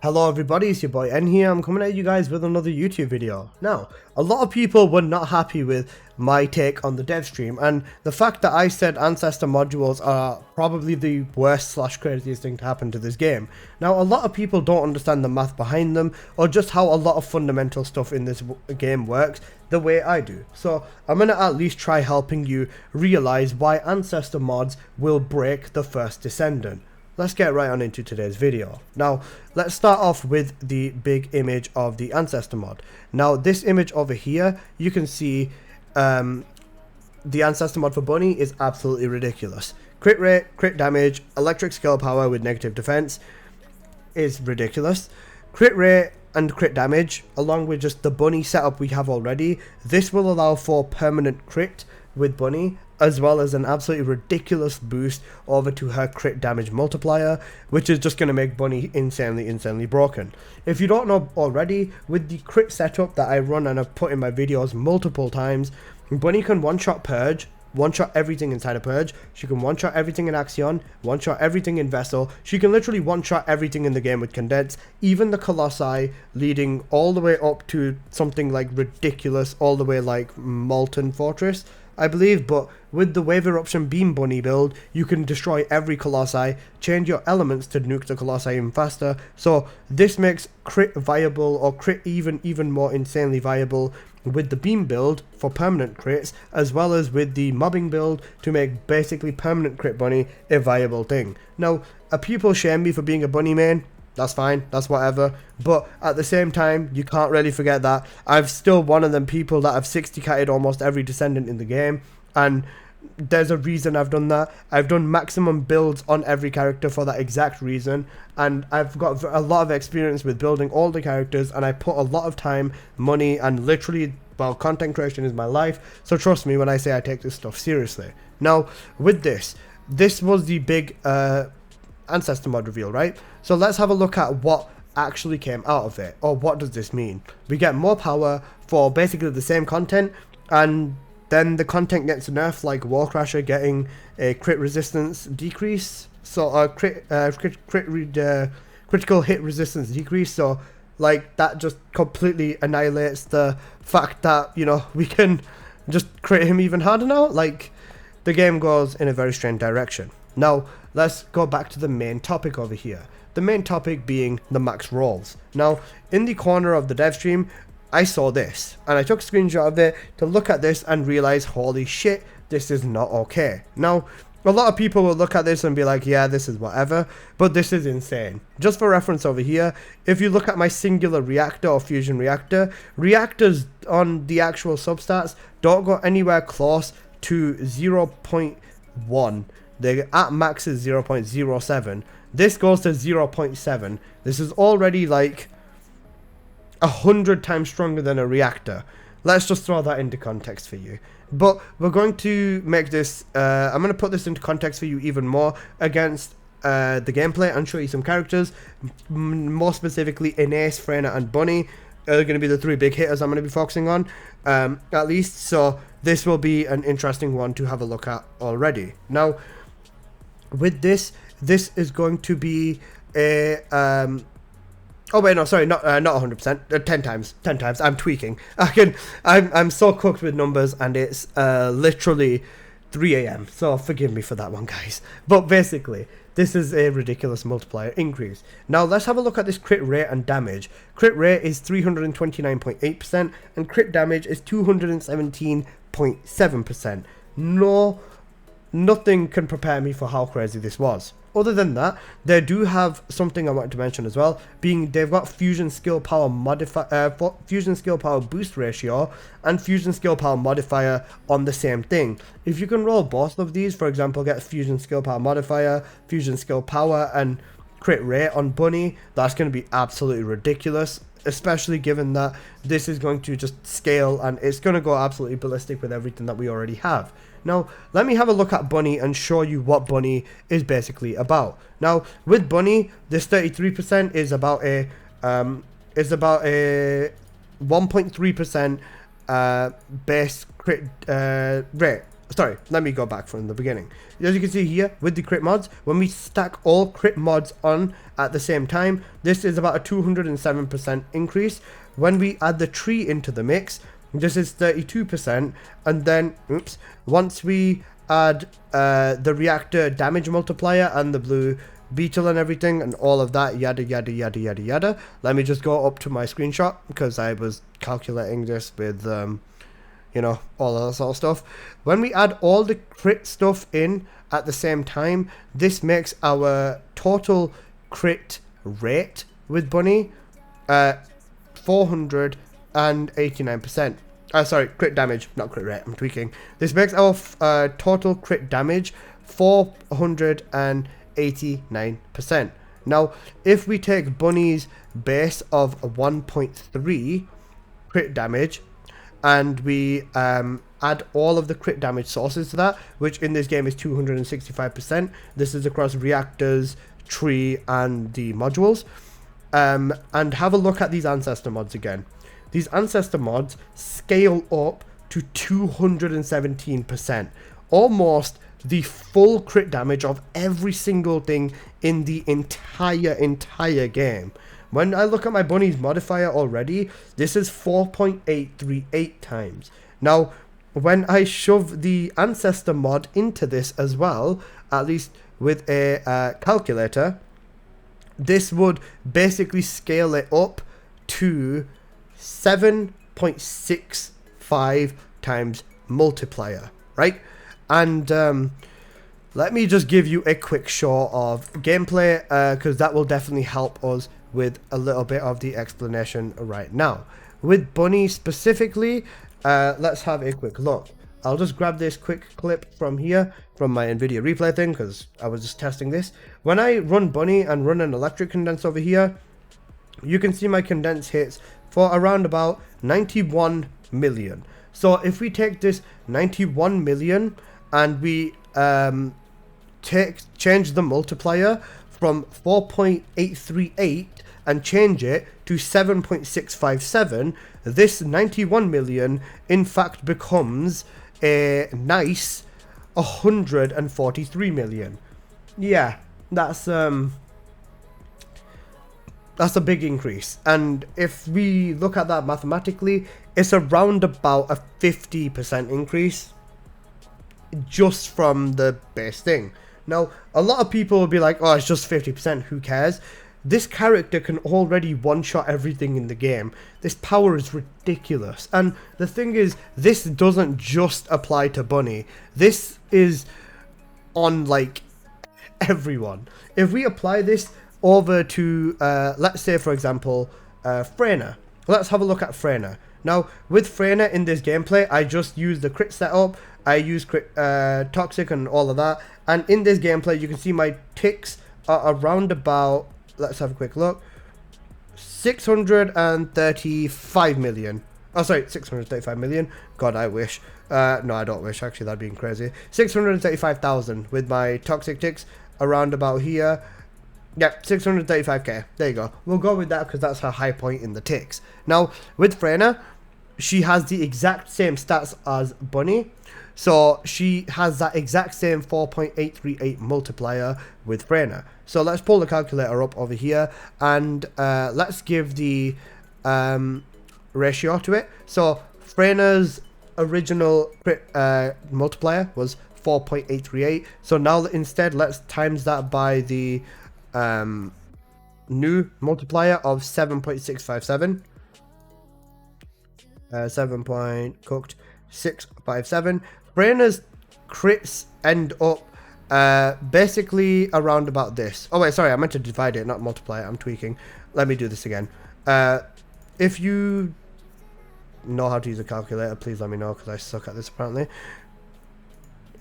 Hello everybody, it's your boy N here. I'm coming at you guys with another YouTube video. Now, a lot of people were not happy with my take on the dev stream, and the fact that I said Ancestor modules are probably the worst slash craziest thing to happen to this game. Now, a lot of people don't understand the math behind them, or just how a lot of fundamental stuff in this game works the way I do. So, I'm going to at least try helping you realize why Ancestor mods will break the first Descendant. Let's get right on into today's video. Now, let's start off with the big image of the Ancestor mod. Now, this image over here, you can see the Ancestor mod for Bunny is absolutely ridiculous. Crit rate, crit damage, electric skill power with negative defense is ridiculous. Crit rate and crit damage, along with just the Bunny setup we have already, this will allow for permanent crit with Bunny, as well as an absolutely ridiculous boost over to her crit damage multiplier, which is just going to make Bunny insanely broken. If you don't know already, with the crit setup that I run and I've put in my videos multiple times, Bunny can one-shot Purge, one-shot everything inside of Purge, she can one-shot everything in Axion, one-shot everything in Vessel, she can literally one-shot everything in the game with Condense, even the Colossi, leading all the way up to something like ridiculous, all the way like Molten Fortress, I believe. But with the Wave Eruption Beam Bunny build, you can destroy every Colossi, change your elements to nuke the Colossi even faster, so this makes crit viable, or crit even more insanely viable with the Beam build for permanent crits, as well as with the Mobbing build to make basically permanent crit Bunny a viable thing. Now, people shame me for being a Bunny main. That's fine, that's whatever, but at the same time, you can't really forget that I'm still one of them people that have 60-catted almost every Descendant in the game, and there's a reason I've done that. I've done maximum builds on every character for that exact reason, and I've got a lot of experience with building all the characters, and I put a lot of time, money, and literally, well, content creation is my life, so trust me when I say I take this stuff seriously. Now, with this was the big Ancestor mod reveal, right? So let's have a look at what actually came out of it, or what does this mean. We get more power for basically the same content, and then the content gets nerfed, like Warcrasher getting a crit resistance decrease, so a critical hit resistance decrease, so like that just completely annihilates the fact that, you know, we can just crit him even harder now. Like, the game goes in a very strange direction. Now, let's go back to the main topic over here. The main topic being the max rolls. Now, in the corner of the dev stream, I saw this, and I took a screenshot of it to look at this and realize, holy shit, this is not okay. Now, a lot of people will look at this and be like, yeah, this is whatever, but this is insane. Just for reference over here, if you look at my singular reactor or fusion reactor, reactors on the actual substats don't go anywhere close to 0.1. The at max is 0.07. This goes to 0.7. This is already like 100 times stronger than a reactor. Let's just throw that into context for you. But we're going to make this, I'm going to put this into context for you even more against the gameplay and show you some characters. More specifically, Ines, Freyja and Bunny are going to be the three big hitters I'm going to be focusing on, at least. So this will be an interesting one to have a look at already. Now, with this is going to be a oh wait, no, sorry, not 100%, 10 times. I'm tweaking. I'm so cooked with numbers, and it's literally 3 AM, so forgive me for that one, guys. But basically, this is a ridiculous multiplier increase. Now let's have a look at this crit rate and damage. Crit rate is 329.8% and crit damage is 217.7%. Nothing can prepare me for how crazy this was. Other than that, they do have something I want to mention as well, being they've got fusion skill power fusion skill power boost ratio and fusion skill power modifier on the same thing. If you can roll both of these, for example, get fusion skill power modifier, fusion skill power, and crit rate on Bunny, that's going to be absolutely ridiculous, especially given that this is going to just scale and it's going to go absolutely ballistic with everything that we already have. Now, let me have a look at Bunny and show you what Bunny is basically about. Now, with Bunny, this 33% is about a 1.3% base crit rate. sorry, let me go back from the beginning. As you can see here with the crit mods, when we stack all crit mods on at the same time, this is about a 207% increase. When we add the tree into the mix, this is 32%, and then once we add the reactor damage multiplier and the blue beetle and everything and all of that, yada yada yada yada yada. Let me just go up to my screenshot because I was calculating this with you know, all of that sort of stuff. When we add all the crit stuff in at the same time, this makes our total crit rate with Bunny 489%. Sorry, crit damage, not crit rate, I'm tweaking. This makes our total crit damage 489%. Now, if we take Bunny's base of 1.3 crit damage, and we add all of the crit damage sources to that, which in this game is 265%. This is across reactors, tree, and the modules. And have a look at these Ancestor mods again. These Ancestor mods scale up to 217%. Almost the full crit damage of every single thing in the entire game. When I look at my Bunny's modifier already, this is 4.838 times. Now, when I shove the Ancestor mod into this as well, at least with a calculator, this would basically scale it up to 7.65 times multiplier, right? And let me just give you a quick show of gameplay, because that will definitely help us with a little bit of the explanation right now. With Bunny specifically, let's have a quick look. I'll just grab this quick clip from here, from my NVIDIA replay thing, because I was just testing this. When I run Bunny and run an electric condense over here, you can see my condense hits for around about 91 million. So if we take this 91 million and we change the multiplier from 4.838 and change it to 7.657, this 91 million in fact becomes a nice 143 million. Yeah, that's a big increase. And if we look at that mathematically, it's around about a 50% increase just from the base thing. Now, a lot of people will be like, oh, it's just 50%, who cares? This character can already one-shot everything in the game. This power is ridiculous. And the thing is, this doesn't just apply to Bunny. This is on, like, everyone. If we apply this over to, let's say, for example, Freyja. Let's have a look at Freyja. Now, with Freyja in this gameplay, I just use the crit setup. I use crit, toxic and all of that. And in this gameplay, you can see my ticks are around about, let's have a quick look, 635 million. Oh, sorry, 635 million. God, I wish. No, I don't wish. Actually, that'd be crazy. 635,000 with my toxic ticks around about here. Yeah, 635k. There you go. We'll go with that because that's her high point in the ticks. Now, with Freyja, she has the exact same stats as Bunny. So she has that exact same 4.838 multiplier with Freyja. So let's pull the calculator up over here and let's give the ratio to it. So Freyja's original multiplier was 4.838. So now instead let's times that by the new multiplier of 7.657. 7.657. Freyja's crits end up basically around about this. Oh wait, sorry, I meant to divide it, not multiply it. I'm tweaking. Let me do this again. If you know how to use a calculator, please let me know because I suck at this apparently.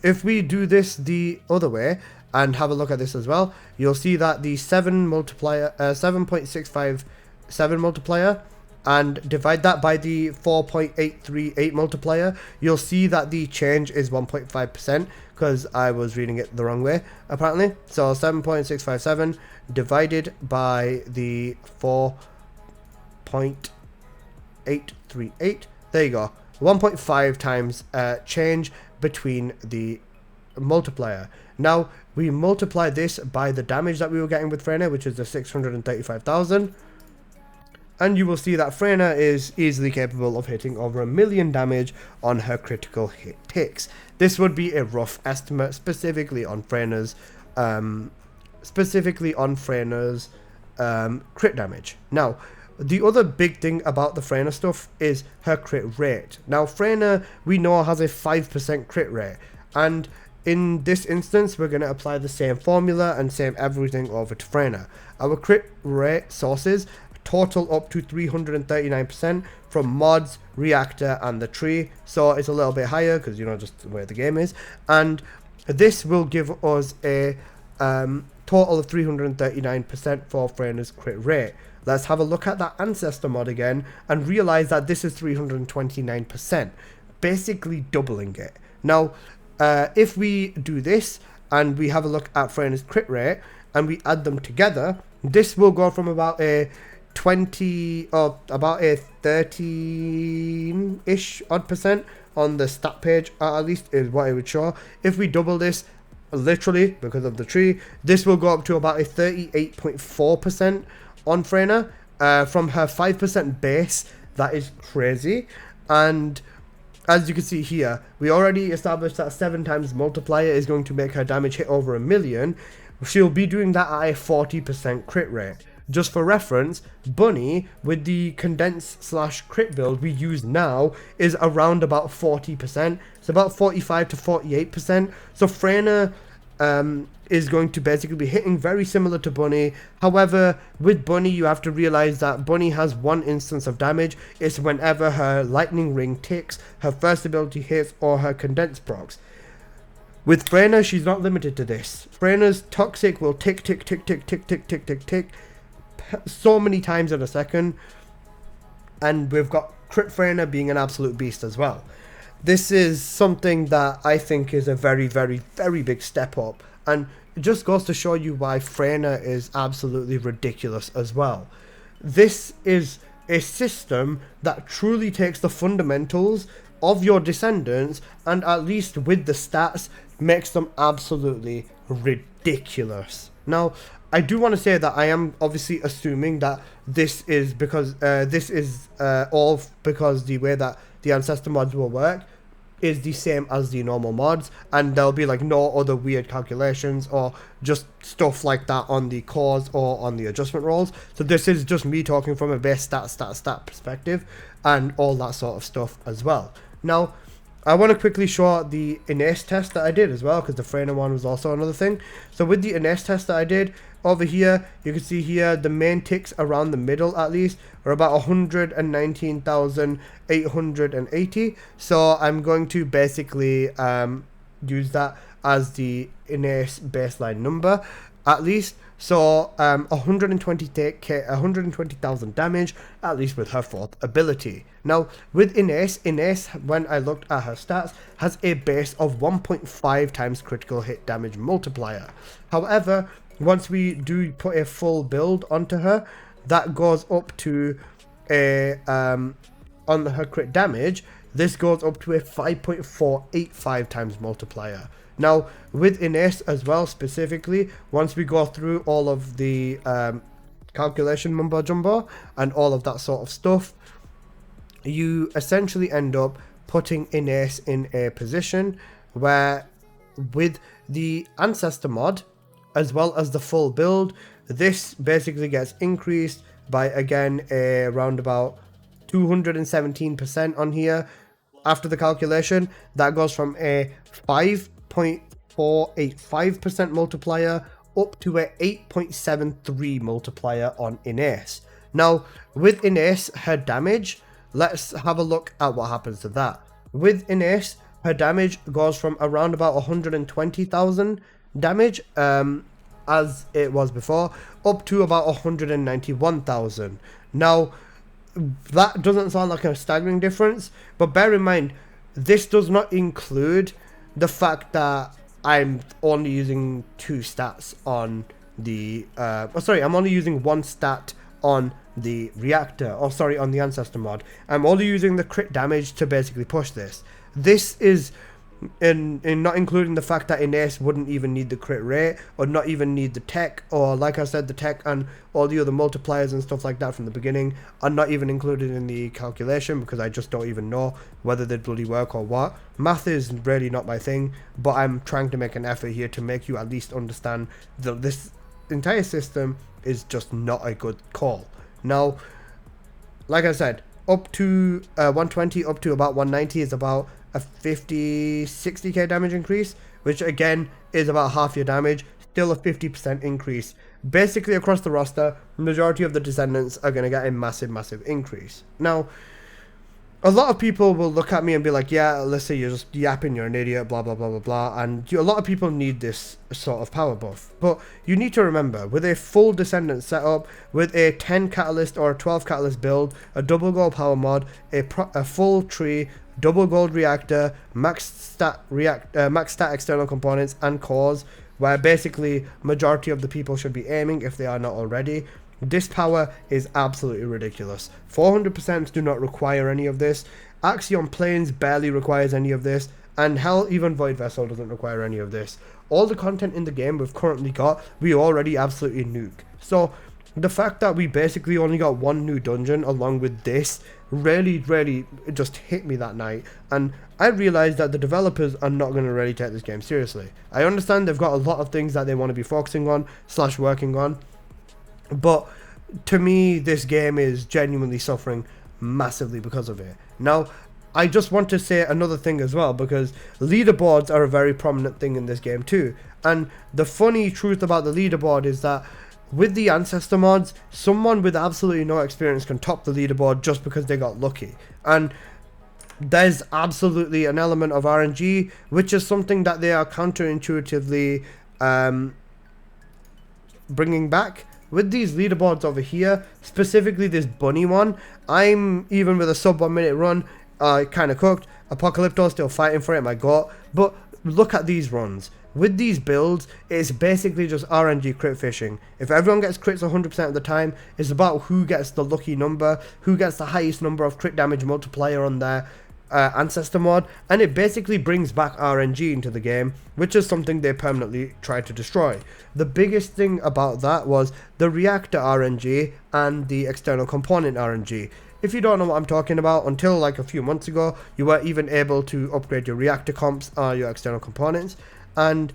If we do this the other way and have a look at this as well, you'll see that the 7.657 multiplier and divide that by the 4.838 multiplier, you'll see that the change is 1.5% because I was reading it the wrong way apparently. So 7.657 divided by the 4.838, there you go, 1.5 times change between the multiplier. Now we multiply this by the damage that we were getting with Freyja, which is the 635,000, and you will see that Freyja is easily capable of hitting over 1 million damage on her critical hit ticks. This would be a rough estimate, specifically on Freyja's crit damage. Now the other big thing about the Freyja stuff is her crit rate. Now Freyja, we know, has a 5% crit rate, and in this instance we're going to apply the same formula and same everything over to Freyja. Our crit rate sources total up to 339% from mods, reactor, and the tree, so it's a little bit higher because, you know, just the way the game is, and this will give us a total of 339% for Freyja's crit rate. Let's have a look at that Ancestor mod again and realize that this is 329%, basically doubling it. Now if we do this and we have a look at Freyja's crit rate and we add them together, this will go from about a 20 or about a 13-ish odd percent on the stat page, at least is what it would show. If we double this, literally because of the tree, this will go up to about a 38.4% on Freyja from her 5% base. That is crazy. And as you can see here, we already established that 7 times multiplier is going to make her damage hit over 1 million. She'll be doing that at a 40% crit rate. Just for reference, Bunny, with the condense / crit build we use now, is around about 40%. It's about 45 to 48%. So Freyja is going to basically be hitting very similar to Bunny. However, with Bunny, you have to realize that Bunny has one instance of damage. It's whenever her lightning ring ticks, her first ability hits, or her condense procs. With Freyja, she's not limited to this. Freyja's toxic will tick, tick, tick, tick, tick, tick, tick, tick, tick, so many times in a second. And we've got crit Freyja being an absolute beast as well. This is something that I think is a very, very, very big step up. And it just goes to show you why Freyja is absolutely ridiculous as well. This is a system that truly takes the fundamentals of your Descendants and, at least with the stats, makes them absolutely ridiculous. Now, I do want to say that I am obviously assuming that this is because all because the way that the Ancestor mods will work is the same as the normal mods, and there'll be like no other weird calculations or just stuff like that on the cores or on the adjustment rolls. So this is just me talking from a base stat perspective and all that sort of stuff as well. Now, I want to quickly show the Inés test that I did as well, because the Freyja one was also another thing. So with the Inés test that I did, over here, you can see here the main ticks around the middle at least are about 119,880. So I'm going to basically use that as the Inés baseline number at least. So 120,000 damage at least with her 4th ability. Now with Inés, when I looked at her stats, has a base of 1.5 times critical hit damage multiplier. However, once we do put a full build onto her, that goes up to a on her crit damage, this goes up to a 5.485 times multiplier. Now with Inés as well, specifically, once we go through all of the calculation mumbo jumbo and all of that sort of stuff, you essentially end up putting Inés in a position where, with the Ancestor mod as well as the full build, this basically gets increased by, again, around about 217% on here. After the calculation, that goes from a 5.485% multiplier up to a 8.73 multiplier on Inés. Now with Inés, her damage, let's have a look at what happens to that. With Inés, her damage goes from around about 120,000 damage as it was before, up to about 191,000. Now that doesn't sound like a staggering difference, but bear in mind, this does not include the fact that I'm only using 2 stats on the I'm only using 1 stat on the reactor, or sorry, on the Ancestor mod. I'm only using the crit damage to basically push this. This is in not including the fact that Inés wouldn't even need the crit rate, or not even need the tech, or like I said, the tech and all the other multipliers and stuff like that from the beginning are not even included in the calculation, because I just don't even know whether they'd bloody work or what. Math is really not my thing, but I'm trying to make an effort here to make you at least understand that this entire system is just not a good call. Now, like I said, up to 120 up to about 190 is about a 50-60k damage increase, which again is about half your damage, still a 50% increase. Basically across the roster, majority of the Descendants are going to get a massive increase. Now, a lot of people will look at me and be like, yeah, let's say you're just yapping, you're an idiot, blah blah blah blah blah, and a lot of people need this sort of power buff. But you need to remember, with a full Descendant setup, with a 10 catalyst or a 12 catalyst build, a double gold power mod, a full tree, double gold reactor, max stat external components and cores, where basically majority of the people should be aiming if they are not already. This power is absolutely ridiculous. 400% do not require any of this. Axiom Planes barely requires any of this. And hell, even Void Vessel doesn't require any of this. All the content in the game we've currently got, we already absolutely nuke. So, the fact that we basically only got one new dungeon along with this really it just hit me that night, and I realized that the developers are not going to really take this game seriously. I understand they've got a lot of things that they want to be focusing on / working on, but to me this game is genuinely suffering massively because of it. Now, I just want to say another thing as well, because leaderboards are a very prominent thing in this game too, and the funny truth about the leaderboard is that with the Ancestor mods, someone with absolutely no experience can top the leaderboard just because they got lucky. And there's absolutely an element of RNG, which is something that they are counterintuitively bringing back. With these leaderboards over here, specifically this bunny one, I'm, even with a sub 1 minute run, kind of cooked. Apocalypto still fighting for it, my god. But look at these runs. With these builds, it's basically just RNG crit fishing. If everyone gets crits 100% of the time, it's about who gets the lucky number, who gets the highest number of crit damage multiplier on their Ancestor mod, and it basically brings back RNG into the game, which is something they permanently tried to destroy. The biggest thing about that was the reactor RNG and the external component RNG. If you don't know what I'm talking about, until like a few months ago, you weren't even able to upgrade your reactor comps or your external components. And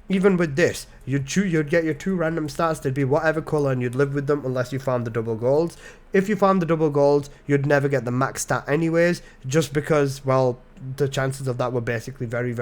even with this, you'd get your 2 random stats, they'd be whatever color, and you'd live with them unless you farmed the double golds. If you farmed the double golds, you'd never get the max stat anyways, just because, well, the chances of that were basically very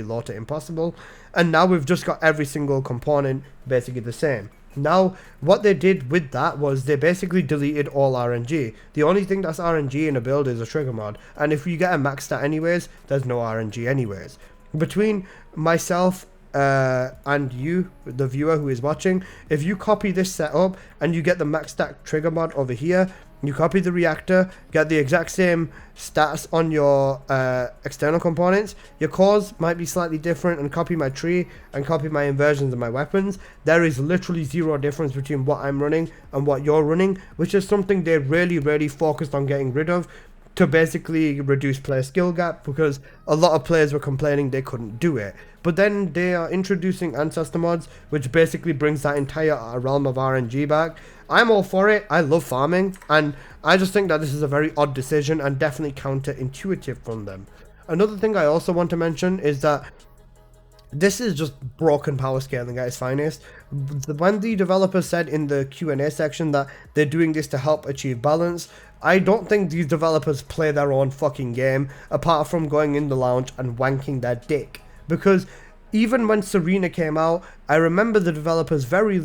low to impossible. And now we've just got every single component basically the same. Now, what they did with that was they basically deleted all RNG. The only thing that's RNG in a build is a trigger mod, and if you get a max stat anyways, there's no RNG anyways. Between myself and you, the viewer who is watching, if you copy this setup and you get the max stat trigger mod over here, you copy the reactor, get the exact same stats on your external components, your cores might be slightly different, and copy my tree and copy my inversions and my weapons, there is literally zero difference between what I'm running and what you're running, which is something they really focused on getting rid of, to basically reduce player skill gap, because a lot of players were complaining they couldn't do it. But then they are introducing Ancestor mods, which basically brings that entire realm of RNG back. I'm all for it. I love farming, and I just think that this is a very odd decision and definitely counterintuitive from them. Another thing I also want to mention is that this is just broken power scaling at its finest. When the developers said in the Q&A section that they're doing this to help achieve balance, I don't think these developers play their own fucking game, apart from going in the lounge and wanking their dick. Because even when Serena came out, I remember the developers very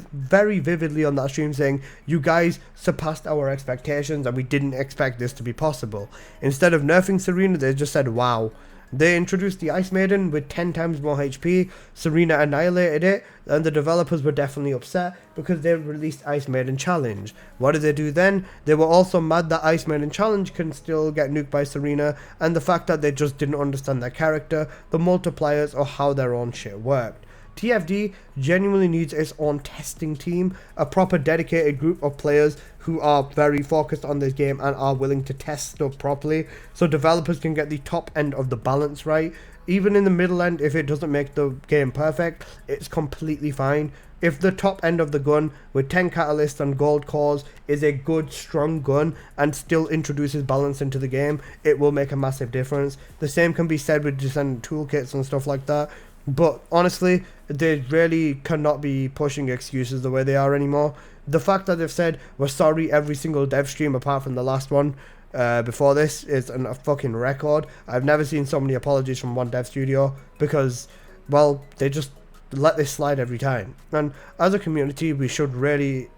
vividly on that stream saying, you guys surpassed our expectations and we didn't expect this to be possible. Instead of nerfing Serena, they just said, wow. They introduced the Ice Maiden with 10 times more HP, Serena annihilated it, and the developers were definitely upset because they released Ice Maiden Challenge. What did they do then? They were also mad that Ice Maiden Challenge can still get nuked by Serena, and the fact that they just didn't understand their character, the multipliers, or how their own shit worked. TFD genuinely needs its own testing team, a proper dedicated group of players who are very focused on this game and are willing to test stuff properly, so developers can get the top end of the balance right. Even in the middle end, if it doesn't make the game perfect, it's completely fine. If the top end of the gun with 10 catalysts and gold cores is a good, strong gun and still introduces balance into the game, it will make a massive difference. The same can be said with Descendant toolkits and stuff like that. But honestly, they really cannot be pushing excuses the way they are anymore. The fact that they've said, we're sorry every single dev stream apart from the last one before this is a fucking record. I've never seen so many apologies from one dev studio because, well, they just let this slide every time. And as a community, we should really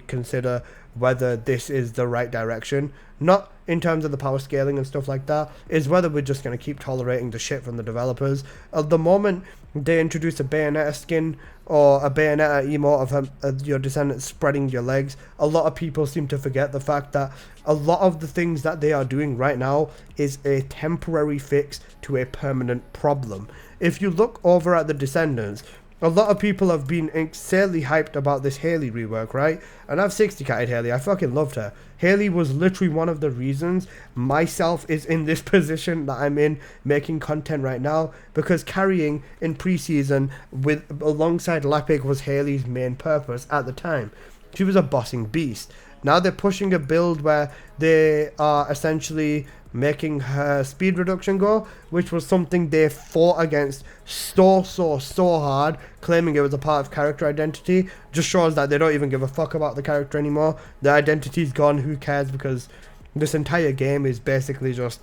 consider whether this is the right direction, not in terms of the power scaling and stuff like that, is whether we're just going to keep tolerating the shit from the developers. At the moment they introduce a Bayonetta skin or a Bayonetta emote of your Descendant spreading your legs, a lot of people seem to forget the fact that a lot of the things that they are doing right now is a temporary fix to a permanent problem. If you look over at the Descendants, a lot of people have been insanely hyped about this Hailey rework, right? And I've 60-catted Hailey. I fucking loved her. Hailey was literally one of the reasons myself is in this position that I'm in, making content right now, because carrying in preseason with alongside Lepic was Hailey's main purpose at the time. She was a bossing beast. Now they're pushing a build where they are essentially making her speed reduction go, which was something they fought against so hard, claiming it was a part of character identity. Just shows that they don't even give a fuck about the character anymore. The identity's gone, who cares, because this entire game is basically just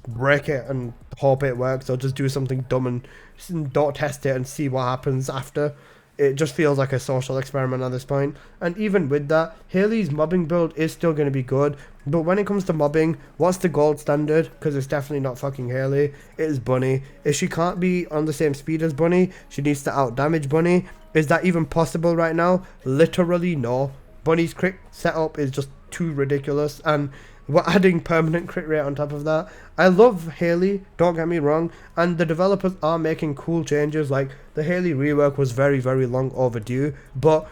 break it and hope it works, or just do something dumb and don't test it and see what happens after. It just feels like a social experiment at this point. And even with that, Hailey's mobbing build is still going to be good, but when it comes to mobbing, what's the gold standard? Because it's definitely not fucking Hailey, it is Bunny. If she can't be on the same speed as Bunny, she needs to out damage Bunny. Is that even possible right now? Literally no. Bunny's crit setup is just too ridiculous, and we're adding permanent crit rate on top of that. I love Hailey, don't get me wrong, and the developers are making cool changes. Like the Hailey rework was very long overdue, but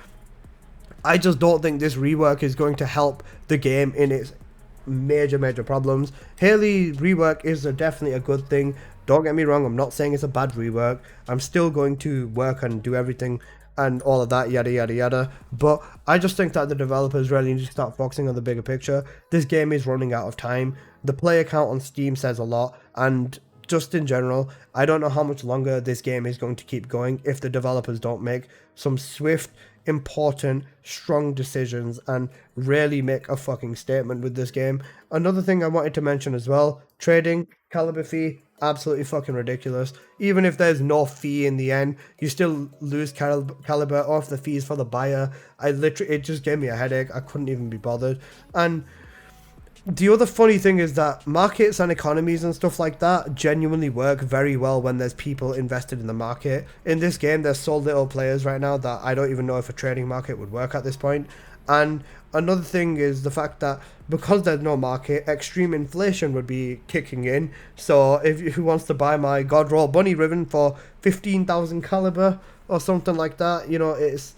I just don't think this rework is going to help the game in its major problems. Hailey rework is definitely a good thing, don't get me wrong. I'm not saying it's a bad rework. I'm still going to work and do everything and all of that, yada, but I just think that the developers really need to start focusing on the bigger picture. This game is running out of time. The player count on Steam says a lot, and just in general, I don't know how much longer this game is going to keep going if the developers don't make some swift, important, strong decisions and really make a fucking statement with this game. Another thing I wanted to mention as well, trading, caliber fee, absolutely fucking ridiculous. Even if there's no fee in the end, you still lose caliber off the fees for the buyer. It just gave me a headache. I couldn't even be bothered. And the other funny thing is that markets and economies and stuff like that genuinely work very well when there's people invested in the market. In this game, there's so little players right now that I don't even know if a trading market would work at this point. And another thing is the fact that because there's no market, extreme inflation would be kicking in. So who wants to buy my God Roll Bunny ribbon for 15,000 caliber or something like that, you know, it's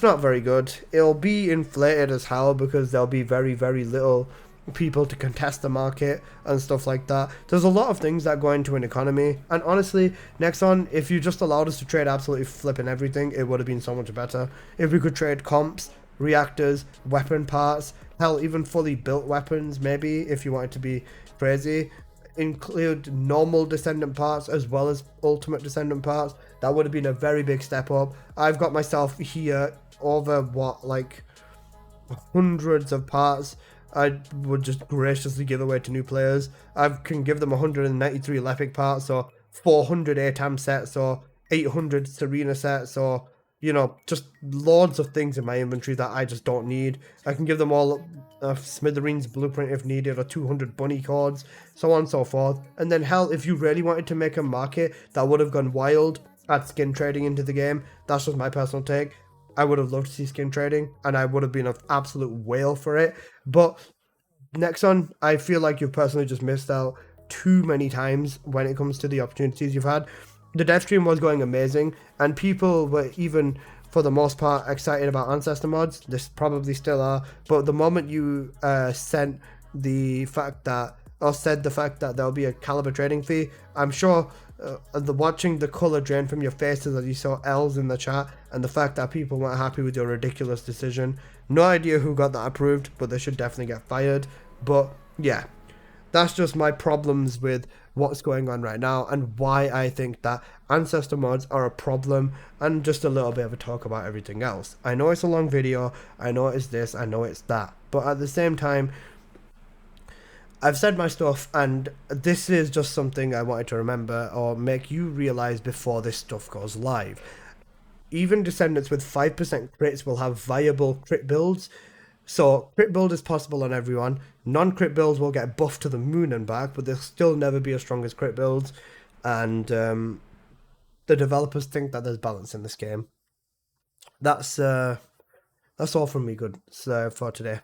not very good. It'll be inflated as hell because there'll be very little people to contest the market and stuff like that. There's a lot of things that go into an economy, and honestly, Nexon, if you just allowed us to trade absolutely flipping everything, it would have been so much better. If we could trade comps, reactors, weapon parts, hell, even fully built weapons, maybe, if you wanted to be crazy, include normal Descendant parts as well as ultimate Descendant parts, that would have been a very big step up. I've got myself here over like hundreds of parts I would just graciously give away to new players. I can give them 193 Lepic parts, or 400 ATAM sets, or 800 Serena sets, or, you know, just loads of things in my inventory that I just don't need. I can give them all a Smithereens blueprint if needed, or 200 bunny cords, so on and so forth. And then hell, if you really wanted to make a market that would have gone wild, add skin trading into the game. That's just my personal take. I would have loved to see skin trading, and I would have been an absolute whale for it. But Nexon, I feel like you've personally just missed out too many times when it comes to the opportunities you've had. The dev stream was going amazing, and people were even for the most part, excited about Ancestor mods. This probably still are. But the moment you sent the fact that, or said the fact that there'll be a caliber trading fee, I'm sure watching the color drain from your faces as you saw L's in the chat, and the fact that people weren't happy with your ridiculous decision. No idea who got that approved, but they should definitely get fired. But yeah, that's just my problems with what's going on right now and why I think that Ancestor mods are a problem, and just a little bit of a talk about everything else. I know it's a long video, I know it's this, I know it's that, but at the same time, I've said my stuff, and this is just something I wanted to remember or make you realize before this stuff goes live. Even Descendants with 5% crits will have viable crit builds. So crit build is possible on everyone. Non-crit builds will get buffed to the moon and back, but they'll still never be as strong as crit builds. And the developers think that there's balance in this game. That's all from me, good for today.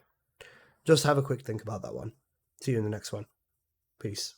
Just have a quick think about that one. See you in the next one. Peace.